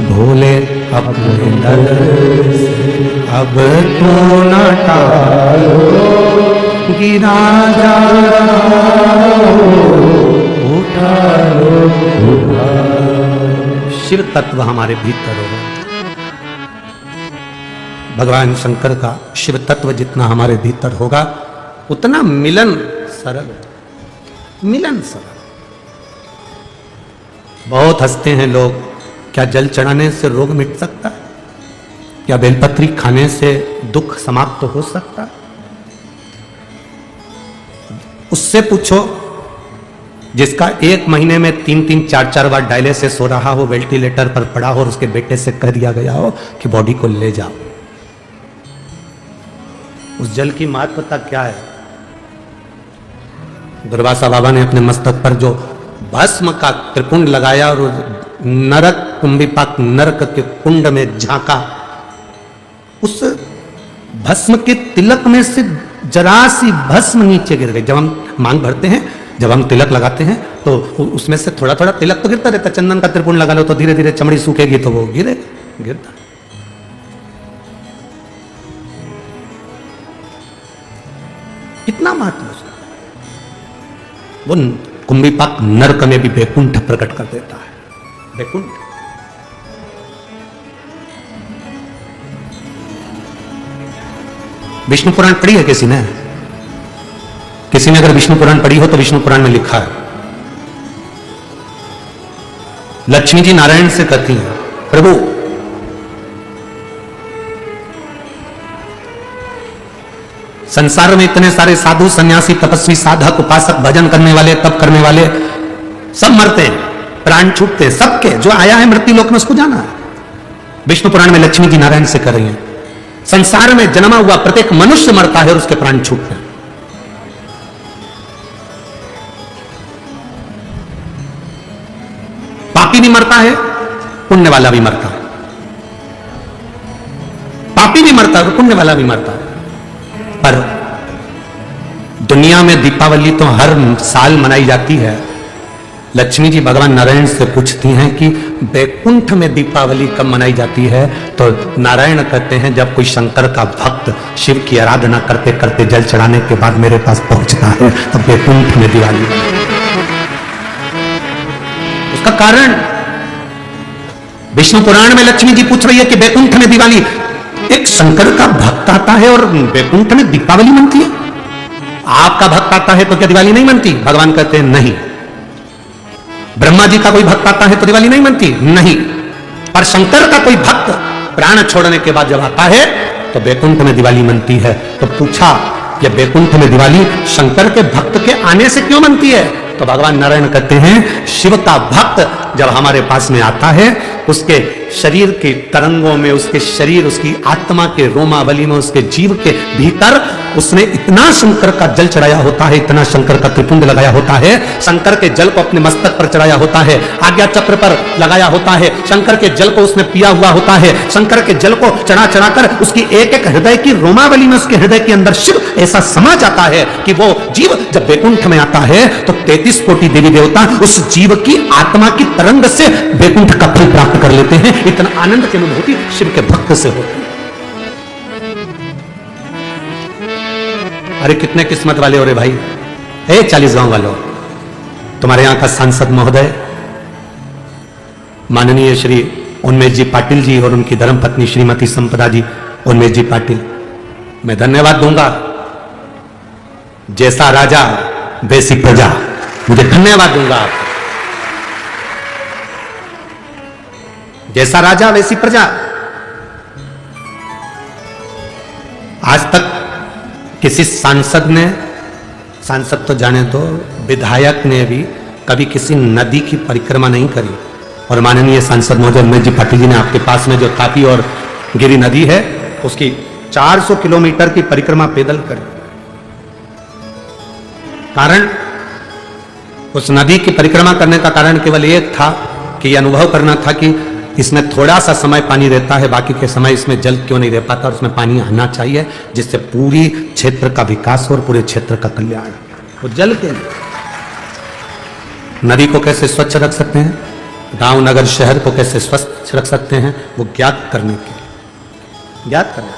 भोले अपने दर से अब तो न टालो, गिरा जा रहा उठा लो, शिव तत्व हमारे भीतर होगा। भगवान शंकर का शिव तत्व जितना हमारे भीतर होगा उतना मिलन सरल होगा, मिलन सरल। बहुत हंसते हैं लोग, क्या जल चढ़ाने से रोग मिट सकता है? क्या बेलपत्री खाने से दुख समाप्त हो सकता है? उससे पूछो जिसका 1 महीने में 3-3, 4-4 बार डायलिसिस हो रहा हो, वेंटिलेटर पर पड़ा हो और उसके बेटे से कह दिया गया हो कि बॉडी को ले जाओ, उस जल की महत्वता क्या है? दुर्वासा बाबा ने अपने मस्तक पर जो भस्म का त्रिपुंड लगाया और नरक कुंभिपाक नरक के कुंड में झांका, उस भस्म के तिलक में से जरा सी भस्म नीचे गिर गई। जब हम मांग भरते हैं, जब हम तिलक लगाते हैं तो उसमें से थोड़ा थोड़ा तिलक तो गिरता रहता। चंदन का त्रिपुंड लगा लो तो धीरे धीरे चमड़ी सूखेगी तो वो गिरता। कितना महत्व है वो। कुंभिपाक नरक में भी बैकुंठ प्रकट कर देता है। बैकुंठ विष्णु पुराण पढ़ी है किसी ने? किसी ने अगर विष्णु पुराण पढ़ी हो तो विष्णु पुराण में लिखा है, लक्ष्मी जी नारायण से कहती हैं, प्रभु संसार में इतने सारे साधु सन्यासी तपस्वी साधक उपासक भजन करने वाले तप करने वाले सब मरते हैं, प्राण छूटते हैं, सबके जो आया है मृत्यु लोक में उसको जाना है। विष्णु पुराण में लक्ष्मी जी नारायण से कर रही हैं, संसार में जन्मा हुआ प्रत्येक मनुष्य मरता है और उसके प्राण छूटते हैं। पापी भी मरता है, पुण्य वाला भी मरता है। पापी भी मरता है, पुण्य वाला भी मरता है। पर दुनिया में दीपावली तो हर साल मनाई जाती है। लक्ष्मी जी भगवान नारायण से पूछती हैं कि बैकुंठ में दीपावली कब मनाई जाती है? तो नारायण कहते हैं जब कोई शंकर का भक्त शिव की आराधना करते करते जल चढ़ाने के बाद मेरे पास पहुंचता है तो बैकुंठ में दिवाली। उसका कारण विष्णु पुराण में लक्ष्मी जी पूछ रही है कि बैकुंठ में दिवाली, एक शंकर का भक्त आता है और बैकुंठ में दीपावली मनती है। आपका भक्त आता है तो क्या दिवाली नहीं मनती? भगवान कहते हैं नहीं। ब्रह्मा जी का कोई भक्त आता है तो दिवाली नहीं मनती? नहीं। पर शंकर का कोई भक्त प्राण छोड़ने के बाद जब आता है तो बैकुंठ में दिवाली मनती है। तो पूछा कि बैकुंठ में दिवाली शंकर के भक्त के आने से क्यों मनती है? तो भगवान नारायण कहते हैं शिव का भक्त जब हमारे पास में आता है, उसके शरीर के तरंगों में, उसके शरीर, उसकी आत्मा के रोमावली में, उसके जीव के भीतर उसने इतना शंकर का जल चढ़ाया होता है, इतना शंकर का त्रिपुंड लगाया होता है, शंकर के जल को अपने मस्तक पर चढ़ाया होता है, आज्ञा चक्र पर लगाया होता है, शंकर के जल को उसने पिया हुआ होता है, शंकर के जल को चढ़ा चढ़ाकर उसकी एक एक हृदय की रोमावली में, उसके हृदय के अंदर शिव ऐसा समा जाता है कि वो जीव जब बैकुंठ में आता है तो 33 कोटि देवी देवता उस जीव की आत्मा की तरंग से बैकुंठ का फल प्राप्त कर लेते हैं। इतना आनंद की अनुभूति शिव के भक्त से होती है। अरे कितने किस्मत वाले हो रे भाई। 40 गांव वालों, तुम्हारे यहां का सांसद महोदय माननीय श्री उन्मेष जी पाटिल जी और उनकी धर्मपत्नी श्रीमती संपदा जी उन्मेष जी पाटिल, मैं धन्यवाद दूंगा। जैसा राजा वैसी प्रजा, मुझे धन्यवाद दूंगा आपको। जैसा राजा वैसी प्रजा। आज तक किसी सांसद ने, सांसद तो जाने तो, विधायक ने भी कभी किसी नदी की परिक्रमा नहीं करी। और माननीय सांसद महोदय उन्मेष जी पाटिल जी ने आपके पास में जो तापी और गिरी नदी है उसकी 400 किलोमीटर की परिक्रमा पैदल करी। कारण, उस नदी की परिक्रमा करने का कारण केवल एक था कि यह अनुभव करना था कि इसमें थोड़ा सा समय पानी रहता है, बाकी के समय इसमें जल क्यों नहीं रह पाता, और उसमें पानी आना चाहिए जिससे पूरी क्षेत्र का विकास और पूरे क्षेत्र का कल्याण। वो जल के लिए नदी को कैसे स्वच्छ रख सकते हैं, गांव नगर शहर को कैसे स्वच्छ रख सकते हैं, वो ज्ञात करने के लिए, ज्ञात करने।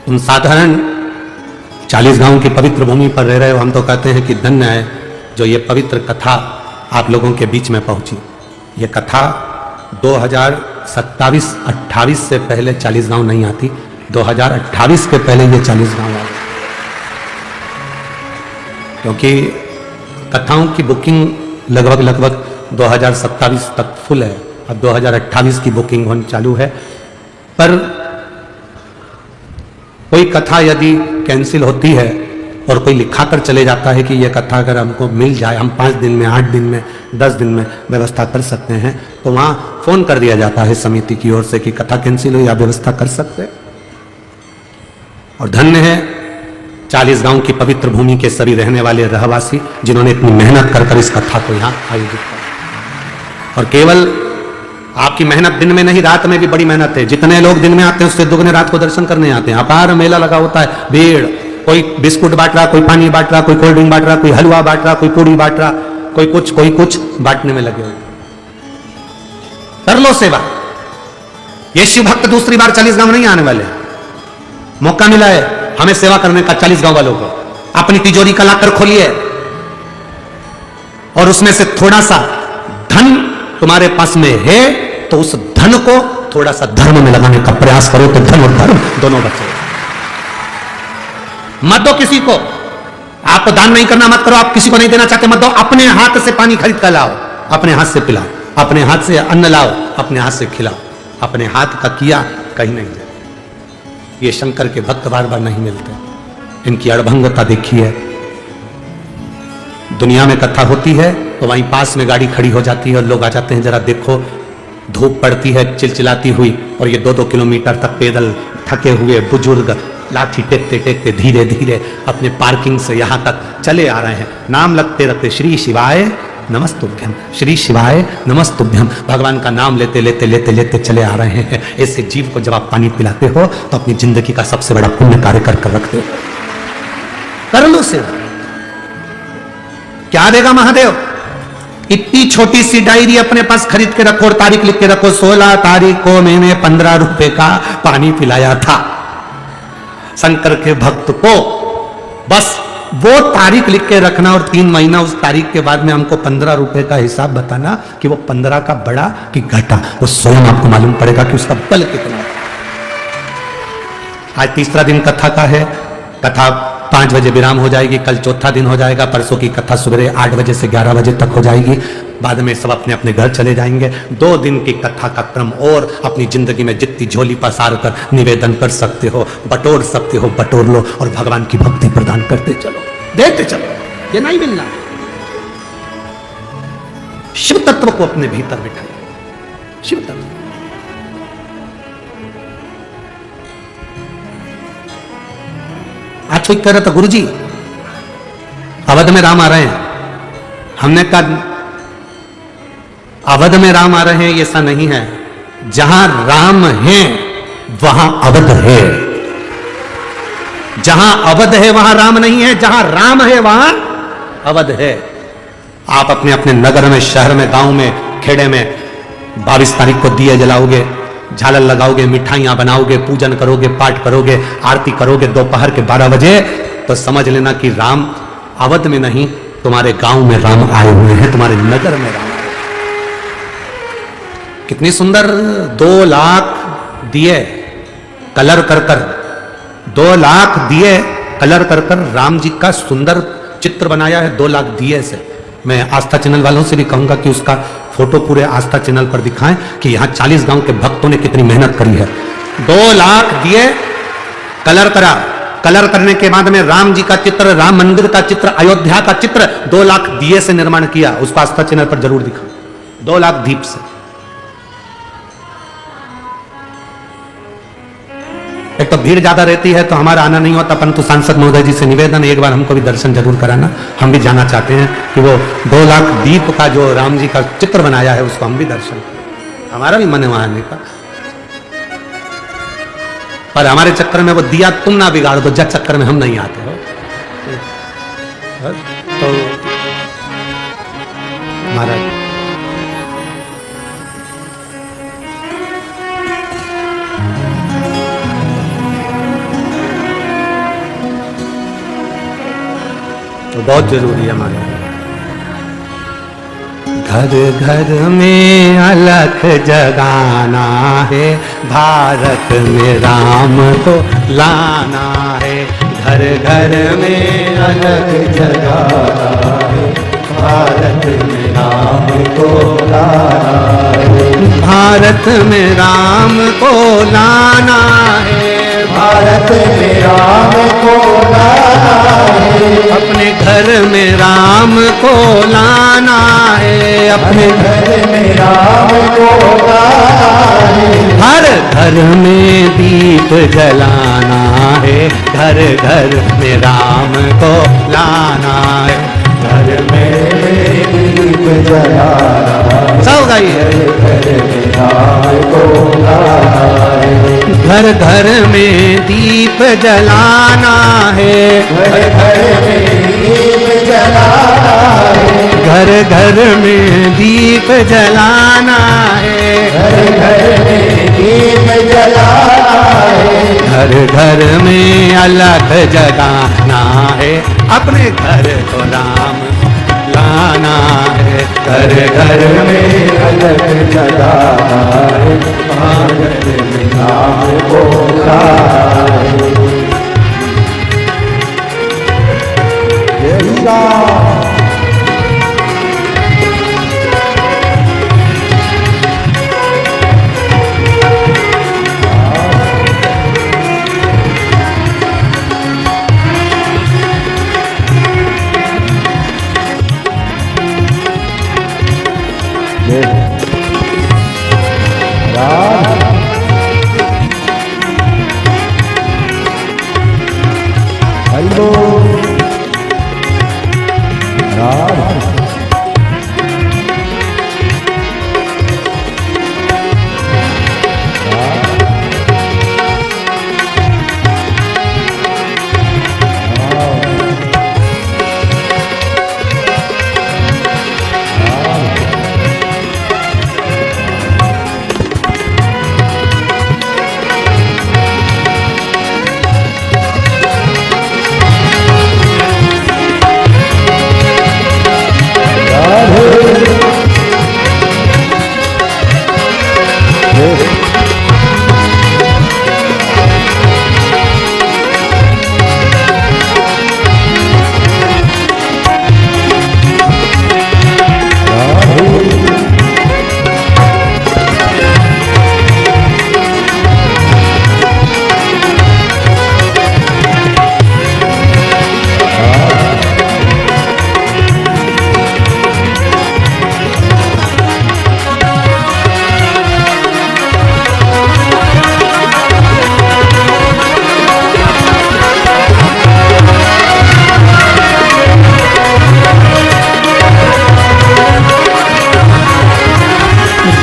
उन साधारण 40 गांव की पवित्र भूमि पर रह रहे हो, हम तो कहते हैं कि धन्य है जो ये पवित्र कथा आप लोगों के बीच में पहुंची। ये कथा 2027-28 से पहले 40 गांव नहीं आती, 2028 के पहले ये 40 गांव आ गए, क्योंकि कथाओं की बुकिंग लगभग 2027 तक फुल है। अब 2028 की बुकिंग होनी चालू है। पर कोई कथा यदि कैंसिल होती है और कोई लिखाकर चले जाता है कि यह कथा अगर हमको मिल जाए, हम 5 दिन में, 8 दिन में, 10 दिन में व्यवस्था कर सकते हैं, तो वहां फोन कर दिया जाता है समिति की ओर से कि कथा कैंसिल हुई, आप व्यवस्था कर सकते हैं। और धन्य है 40 गांव की पवित्र भूमि के सभी रहने वाले रहवासी जिन्होंने इतनी मेहनत कर इस कथा को यहां आयोजित किया। और केवल आपकी मेहनत दिन में नहीं, रात में भी बड़ी मेहनत है। जितने लोग दिन में आते हैं उससे दुगने रात को दर्शन करने आते हैं। अपार मेला लगा होता है, भीड़, कोई बिस्कुट बांट रहा, कोई पानी बांट रहा, कोई कोल्ड ड्रिंक बांट रहा, कोई हलवा बांट रहा, कोई पूड़ी बांट रहा, कोई कुछ बांटने में लगे हुए। कर लो सेवा। ये शिव भक्त दूसरी बार 40 गांव नहीं आने वाले। मौका मिला है हमें सेवा करने का 40 गांव वालों को। अपनी तिजोरी का लाकर खोलिए और उसमें से थोड़ा सा धन तुम्हारे पास में है तो उस धन को थोड़ा सा धर्म में लगाने का प्रयास करो, तो धन और धर्म दोनों बचे। मत दो किसी को। आपको दान नहीं करना मत करो, आप किसी को नहीं देना चाहते मत दो। अपने हाथ से पानी खरीद कर लाओ, अपने हाथ से पिलाओ, अपने हाथ से अन्न लाओ, अपने हाथ से खिलाओ। अपने हाथ का किया कहीं नहीं जाए। ये शंकर के भक्त बार बार नहीं मिलते। इनकी अड़भंगता देखिए। दुनिया में कथा होती है तो वहीं पास में गाड़ी खड़ी हो जाती है और लोग आ जाते हैं, जरा देखो। धूप पड़ती है चिलचिलाती हुई और ये 2-2 किलोमीटर तक पैदल थके हुए बुजुर्ग लाठी टेकते टेकते धीरे धीरे अपने पार्किंग से यहां तक चले आ रहे हैं। नाम लगते रखते श्री शिवाय नमस्तुभ्यम, श्री शिवाय नमस्तुभ्यम, भगवान का नाम लेते लेते लेते लेते चले आ रहे हैं। ऐसे जीव को जब आप पानी पिलाते हो तो अपनी जिंदगी का सबसे बड़ा पुण्य कार्य कर रखते हो। कर लो सेवा। क्या देगा महादेव? इतनी छोटी सी डायरी अपने पास खरीद के रखो और तारीख लिख के रखो, 16 तारीख को मैंने 15 रुपए का पानी पिलाया था शंकर के भक्त को। बस वो तारीख लिख के रखना और 3 महीना उस तारीख के बाद में हमको 15 रुपए का हिसाब बताना कि वो 15 का बड़ा कि घटा। वो स्वयं आपको मालूम पड़ेगा कि उसका बल कितना है। आज तीसरा दिन कथा का है। कथा 5 बजे विराम हो जाएगी। कल चौथा दिन हो जाएगा। परसों की कथा सुबह 8 बजे से 11 बजे तक हो जाएगी। बाद में सब अपने अपने घर चले जाएंगे। 2 दिन की कथा का क्रम और अपनी जिंदगी में जितनी झोली पसार कर निवेदन कर सकते हो, बटोर सकते हो, बटोर लो और भगवान की भक्ति प्रदान करते चलो, देते चलो। ये नहीं मिलना। शिव तत्व को अपने भीतर बिठाइए। शिव तत्व आज कोई कह रहा था, गुरुजी अवध में राम आ रहे हैं। हमने कहा अवध में राम आ रहे हैं ऐसा नहीं है। जहां राम है वहां अवध है। जहां अवध है वहां राम नहीं है, जहां राम है वहां अवध है। आप अपने अपने नगर में, शहर में, गांव में, खेड़े में 22 तारीख को दिए जलाओगे, झालर लगाओगे, मिठाइयां बनाओगे, पूजन करोगे, पाठ करोगे, आरती करोगे दोपहर के 12 बजे, तो समझ लेना कि राम अवध में नहीं, तुम्हारे गांव में राम आए हुए हैं, तुम्हारे नगर में राम आए। कितनी सुंदर 2 लाख दिए कलर कर कर, 2 लाख दिए कलर कर कर राम जी का सुंदर चित्र बनाया है 2 लाख दिए से। मैं आस्था चैनल वालों से भी कहूंगा कि उसका फोटो पूरे आस्था चैनल पर दिखाएं कि यहाँ 40 गांव के भक्तों ने कितनी मेहनत करी है। 2 लाख दिए कलर करा, कलर करने के बाद में राम जी का चित्र, राम मंदिर का चित्र, अयोध्या का चित्र 2 लाख दिए से निर्माण किया। उसको आस्था चैनल पर जरूर दिखाओ, 2 लाख दीप से। एक तो भीड़ ज्यादा रहती है तो हमारा आना नहीं होता, परंतु सांसद महोदय जी से निवेदन, एक बार हमको भी दर्शन जरूर कराना। हम भी जाना चाहते हैं कि वो 2 लाख दीप का जो राम जी का चित्र बनाया है उसको हम भी दर्शन, हमारा भी मन है वहां आने का। पर हमारे चक्कर में वो दिया तुम ना बिगाड़ दो, जब चक्कर में हम नहीं आते हो तो महाराज तो बहुत जरूरी है हमारे। घर घर में अलख जगाना है, भारत में राम को लाना है। घर घर में अलख जगाना है, भारत में राम को लाना है। भारत में राम को लाना है, भारत में राम को लाना है। अपने घर में राम को लाना है, अपने घर में राम को लाना है। हर घर में दीप जलाना है, घर घर में राम को लाना है। घर में दीप जलाना है, सब गाइए। घर में राम को लाना है, घर घर में दीप जलाना है। घर घर में दीप जलाना है, घर घर में दीप जलाना है। घर घर में दीप जलाना है, घर घर में अलख जगाना है। अपने घर को राम लाना है, घर घर में अलख जगाना है। भारत में राम को लाना है।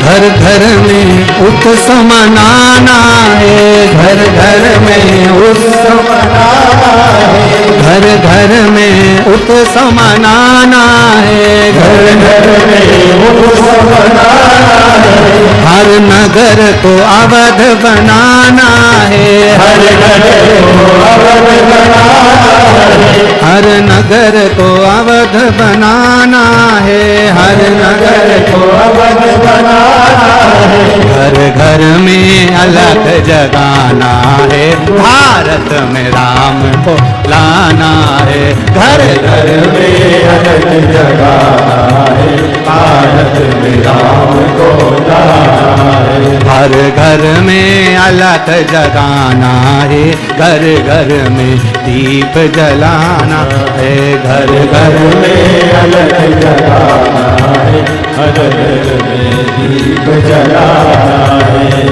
घर घर में उत्सव मनाना है, घर घर में उत्सव मनाना है। घर घर में उत्सव मनाना है, घर घर में उत्सव मनाना है, हर नगर को अवध बनाना है, हर नगर को अवध बनाना है, हर नगर को अवध बनाना है, हर नगर को अवध बनाना है, घर घर में अलग जगाना है, भारत में राम को लाना है, घर घर में अलग जगाना है, भारत में राम को लाना है, हर घर में अलग जगाना है, घर घर में दीप जलाना है, घर घर में अलग जगाना है, घर घर में दीप जलाना है।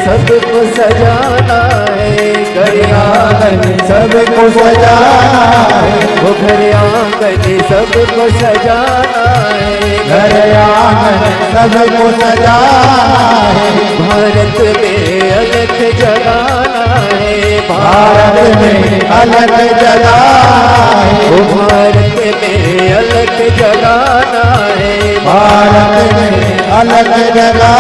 सबको सजाना है, घर आंगन सबको सजाना है, वो घर आंगन सबको सजाना है, घर आंगन सबको सजाना है, भारत में अलग जगाना है, भारत में अलग जगाना है, वो भारत में अलग जगाना है, भारत में अलग जगाना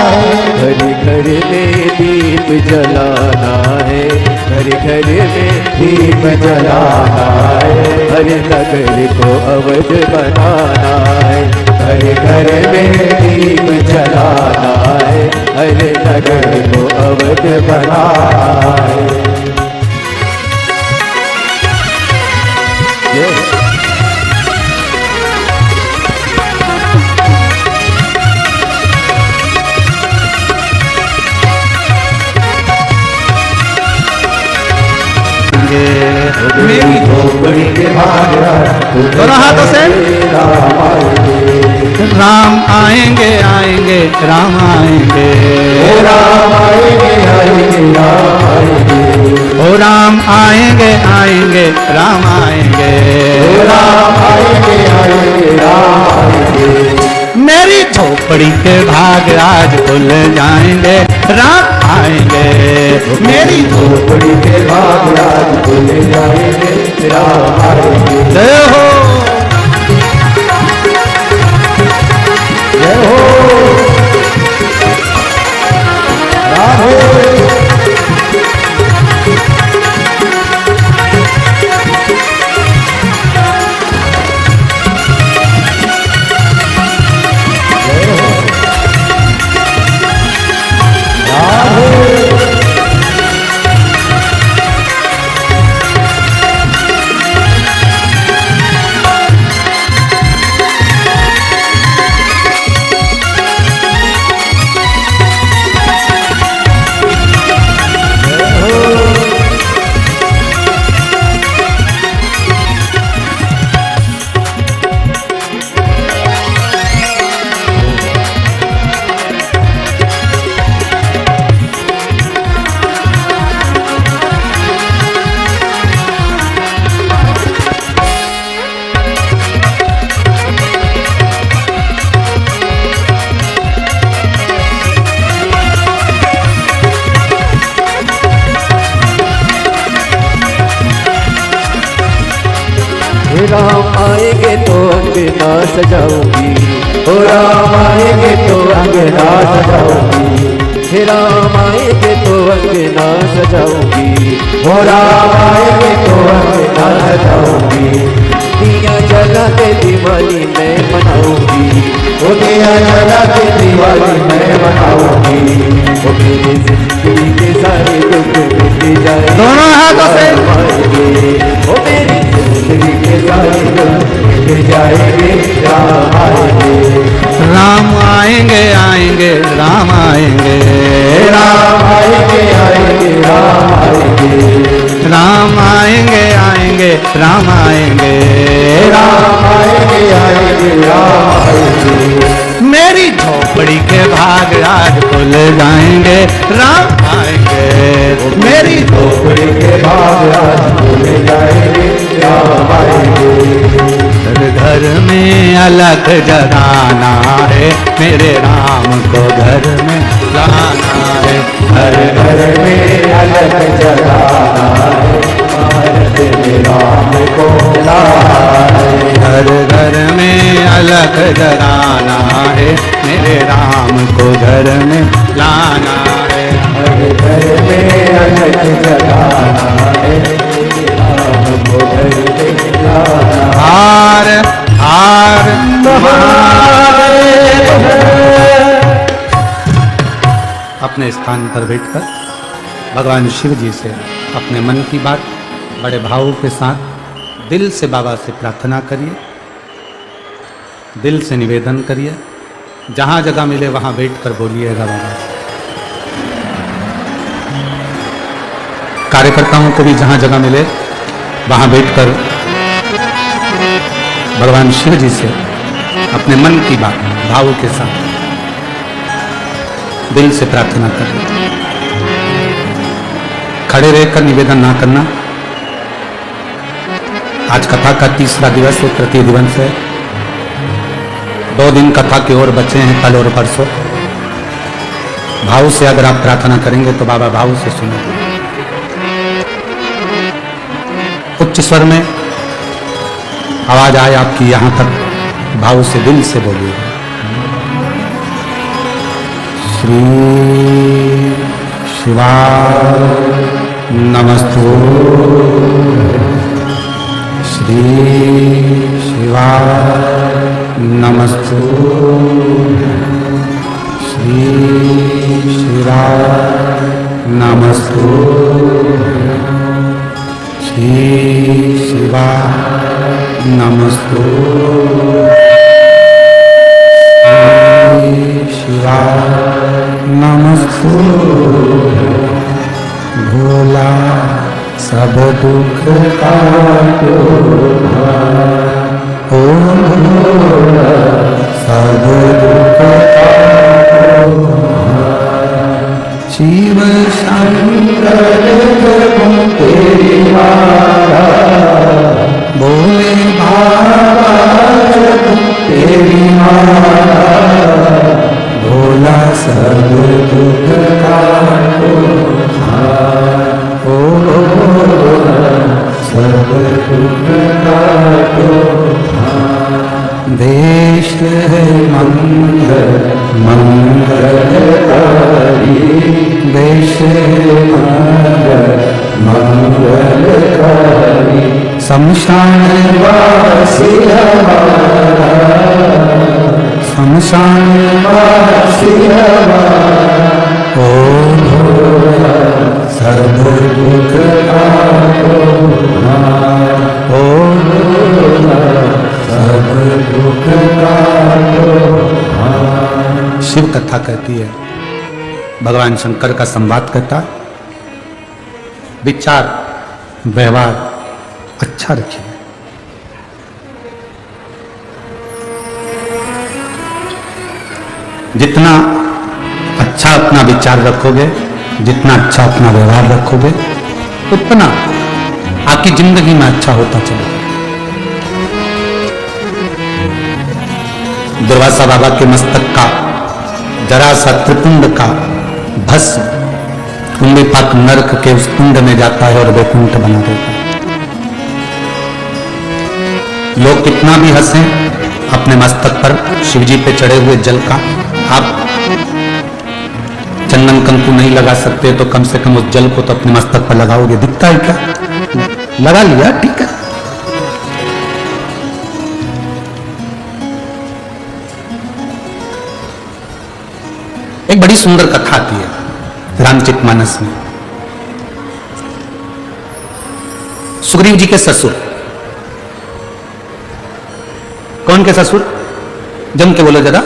है, घर घर में दीप जलाना है, घर घर में दीप जलाना है, हर नगर को अवध बनाना है, हर घर में दीप जलाना है, हर नगर को अवध बनाना है। मेरी झोपड़ी के दोनों हाथों से राम आएंगे आएंगे राम आएंगे, राम आएंगे आएंगे राम आएंगे, ओ राम आएंगे आएंगे राम आएंगे, राम आएंगे आएंगे राम आएंगे, मेरी झोपड़ी के भाग आज खुल जाएंगे, राम आएंगे, मेरी झोपड़ी के भाग आज खुल जाएंगे, राम आएंगे। जय हो जय हो राम हो। राम आएंगे तो अंगना सजाऊंगी, ओ राम आएंगे तो अंगना सजाऊंगी, हे राम आएंगे तो अंगना सजाऊंगी, हो राम आएंगे तो अंगना सजाऊंगी, दिया जला के दिवाली मैं मनाऊंगी, ओ दिया जला के दिवाली मैं मनाऊंगी, ओ मेरी जिंदगी के सारे दुख मिट जाए, दोनों हाथों से आएंगे, ओ मेरी जिंदगी के सारे दुख मिट जाएंगे, राम आएंगे, राम आएंगे आएंगे राम आएंगे, राम आएंगे आएंगे राम आएंगे, राम आएंगे आएंगे राम आएंगे, राम आएंगे आएंगे राम आएंगे, मेरी झोपड़ी के भाग आज खुल जाएंगे, राम आएंगे, मेरी झोपड़ी के भाग आज खुल जाएंगे, राम आएंगे, घर में अलग जगाना है, मेरे राम को घर में लाना है, हर घर में अलग जगाना है, भारत में राम को लाना है, हर घर में अलग जगाना है, मेरे राम को घर में लाना है, हर घर में अलग जगाना है, राम को घर में लाना है। हार हार अपने स्थान पर बैठकर भगवान शिव जी से अपने मन की बात बड़े भाव के साथ दिल से बाबा से प्रार्थना करिए, दिल से निवेदन करिए, जहां जगह मिले वहां बैठकर बोलिएगा बाबा से। कार्यकर्ताओं को भी जहां जगह मिले वहां बैठकर भगवान शिव जी से अपने मन की बात भाव के साथ दिल से प्रार्थना करें। खड़े रहकर निवेदन ना करना। आज कथा का तीसरा दिवस है, तृतीय दिवस है। 2 दिन कथा की ओर बचे हैं, कल और परसों। भाव से अगर आप प्रार्थना करेंगे तो बाबा भाव से सुनेंगे। उच्च स्वर में आवाज आए आपकी यहां तक, भाव से दिल से बोलिए। श्री शिवाय नमस्तु, श्री शिवाय नमस्तु, श्री शिवाय नमस्तु, श्री शिवाय नमस्तु, शिवाय नमस्तु। भोला सब दुख काटो, ओ भोला सब दुख काटो, शिव शंकर जगों तेरी माला, बोले बाबा जगों तेरी माला, भोला सब दुख काटो, ओ भोला सब दुख काटो। देश है मंगल मंगलकारी, देश है मंगल मंगलकारी, शमशान वासी हमारा, शमशान वासी हमारा, ओ भोला सब दुख काटो, ओ भोला सब दुख काटो। शिव कथा कहती है, भगवान शंकर का संवाद कहता, विचार व्यवहार अच्छा रखिए। जितना अच्छा अपना विचार रखोगे, जितना अच्छा अपना व्यवहार रखोगे, उतना आपकी जिंदगी में अच्छा होता चलेगा। दुर्वासा बाबा के मस्तक का जरा सा त्रिपुंड का भस्म कुंडीपाक नरक के उस कुंड में जाता है और वैकुंठ बना देता है। लोग कितना भी हंसें, अपने मस्तक पर शिवजी पे चढ़े हुए जल का आप चंदन कंकु नहीं लगा सकते तो कम से कम उस जल को तो अपने मस्तक पर लगाओगे। दिखता है क्या? लगा लिया, ठीक है। एक बड़ी सुंदर कथा आती है रामचरितमानस में। सुग्रीव जी के ससुर, कौन के ससुर? जम के बोलो जरा।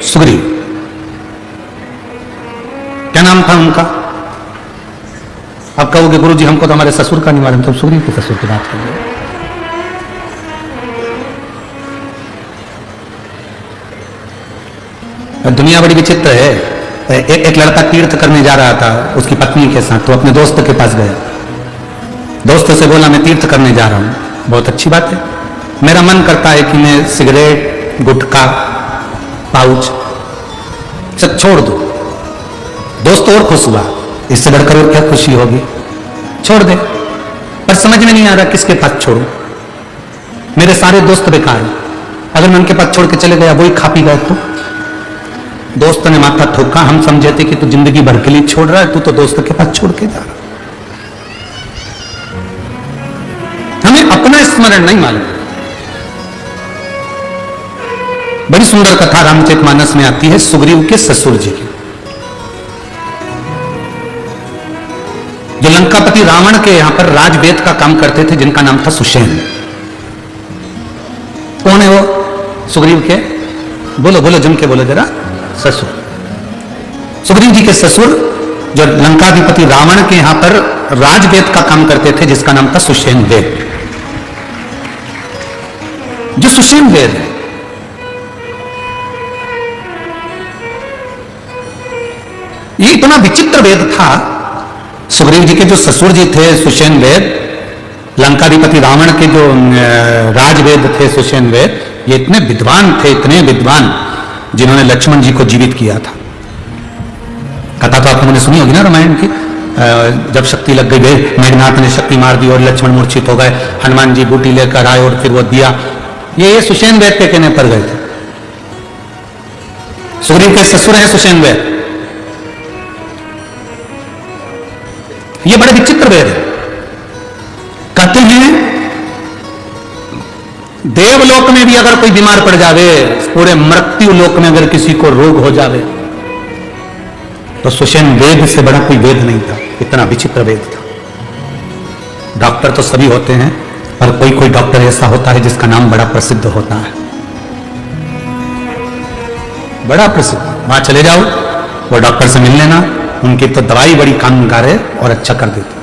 सुग्रीव। क्या नाम था उनका? अब कहोगे गुरु जी हमको तो हमारे ससुर का नहीं मालूम, तो सुग्रीव के ससुर की बात करेंगे। दुनिया बड़ी विचित्र है। एक लड़का तीर्थ करने जा रहा था उसकी पत्नी के साथ, तो अपने दोस्त के पास गया। दोस्त से बोला मैं तीर्थ करने जा रहा हूं। बहुत अच्छी बात है, मेरा मन करता है कि मैं सिगरेट, गुटखा, पाउच सब छोड़ दूं। दोस्त और खुश हुआ, इससे बढ़कर और क्या खुशी होगी, छोड़ दे। पर समझ में नहीं आ रहा किसके पास छोड़ूं, मेरे सारे दोस्त बेकार हैं। अगर मैं उनके पास छोड़ के चले गया, वही खा पी गए तो। दोस्त ने माथा ठोका, हम समझे थे कि तू जिंदगी भर के लिए छोड़ रहा है, तू तो दोस्त के पास छोड़ के जा रहा। हमें अपना स्मरण नहीं मालूम। बड़ी सुंदर कथा रामचरितमानस में आती है सुग्रीव के ससुर जी की। जो लंकापति रावण के यहां पर राजवेद का काम करते थे, जिनका नाम था सुषेण। कौन है वो? सुग्रीव के, बोलो बोलो जम के बोलो जरा, ससुर। सुग्रीव जी के ससुर जो लंकाधिपति रावण के यहां पर राजवेद का काम करते थे, जिसका नाम था सुषेण वेद। जो सुषेण वेद है, ये इतना विचित्र वेद था। सुग्रीव जी के जो ससुर जी थे सुषेण वेद, लंकाधिपति रावण के जो राजवेद थे सुषेण वेद, ये इतने विद्वान थे, इतने विद्वान, जिन्होंने लक्ष्मण जी को जीवित किया था। कथा तो आप लोगों ने सुनी होगी ना रामायण की। जब शक्ति लग गई, मेघनाथ ने शक्ति मार दी और लक्ष्मण मूर्छित हो गए, हनुमान जी बूटी लेकर आए और फिर वो दिया। ये सुषेण वेद के कहने पर गए थे। सुग्रीव के ससुर हैं सुषेण वेद। ये बड़े विचित्र वेद है। कहते हैं देवलोक में भी अगर कोई बीमार पड़ जावे, पूरे मृत्यु लोक में अगर किसी को रोग हो जावे, तो सुषेण वेद से बड़ा कोई वेद नहीं था। इतना विचित्र वेद था। डॉक्टर तो सभी होते हैं, पर कोई कोई डॉक्टर ऐसा होता है जिसका नाम बड़ा प्रसिद्ध होता है, बड़ा प्रसिद्ध। वहां चले जाओ, वो डॉक्टर से मिल लेना, उनकी तो दवाई बड़ी कामगार है और अच्छा कर देती।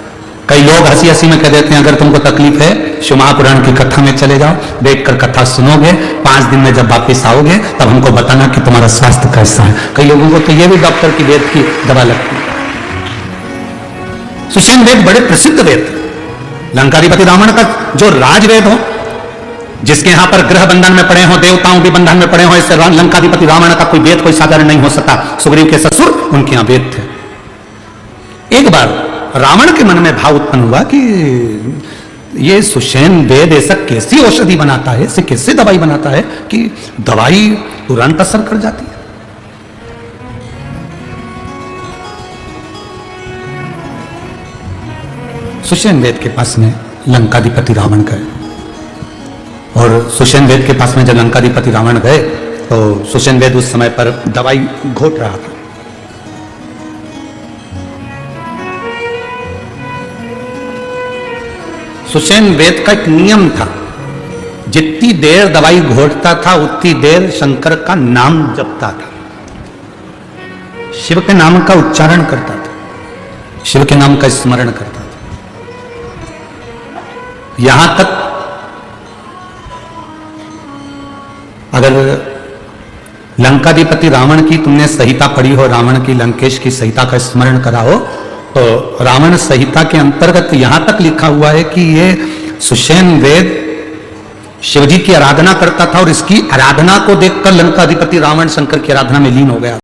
कई लोग हंसी हंसी में कह देते हैं अगर तुमको तकलीफ है शिव महापुराण की कथा में चले जाओ, देखकर कथा सुनोगे, 5 दिन में जब वापिस आओगे तब हमको बताना कि तुम्हारा स्वास्थ्य कैसा है। कई लोगों को तो ये भी डॉक्टर की वेद की दवा लगती है। सुषेण वेद बड़े प्रसिद्ध वेद, लंकाधिपति रावण का जो राजवेद हो, जिसके यहां पर ग्रह बंधन में पड़े हो, देवताओं भी बंधन में पड़े हो, इससे लंकाधिपति रावण का कोई वेद कोई साधारण नहीं हो सकता। सुग्रीव के ससुर उनके यहां वेद थे। एक बार रावण के मन में भाव उत्पन्न हुआ कि ये सुषेण वेद ऐसा कैसी औषधि बनाता है, इससे कैसे दवाई बनाता है कि दवाई तुरंत असर कर जाती है। सुषेण वेद के पास में लंकाधिपति रावण गए, और सुषेण वेद के पास में जब लंकाधिपति रावण गए तो सुषेण वेद उस समय पर दवाई घोट रहा था। सुषेण वेद का एक नियम था, जितनी देर दवाई घोटता था उतनी देर शंकर का नाम जपता था, शिव के नाम का उच्चारण करता था, शिव के नाम का स्मरण करता था। यहां तक अगर लंकाधिपति रावण की तुमने संहिता पढ़ी हो, रावण की लंकेश की संहिता का स्मरण करा हो, तो रावण संहिता के अंतर्गत यहां तक लिखा हुआ है कि ये सुषेण वेद शिवजी की आराधना करता था, और इसकी आराधना को देखकर लंकाधिपति रावण शंकर की आराधना में लीन हो गया।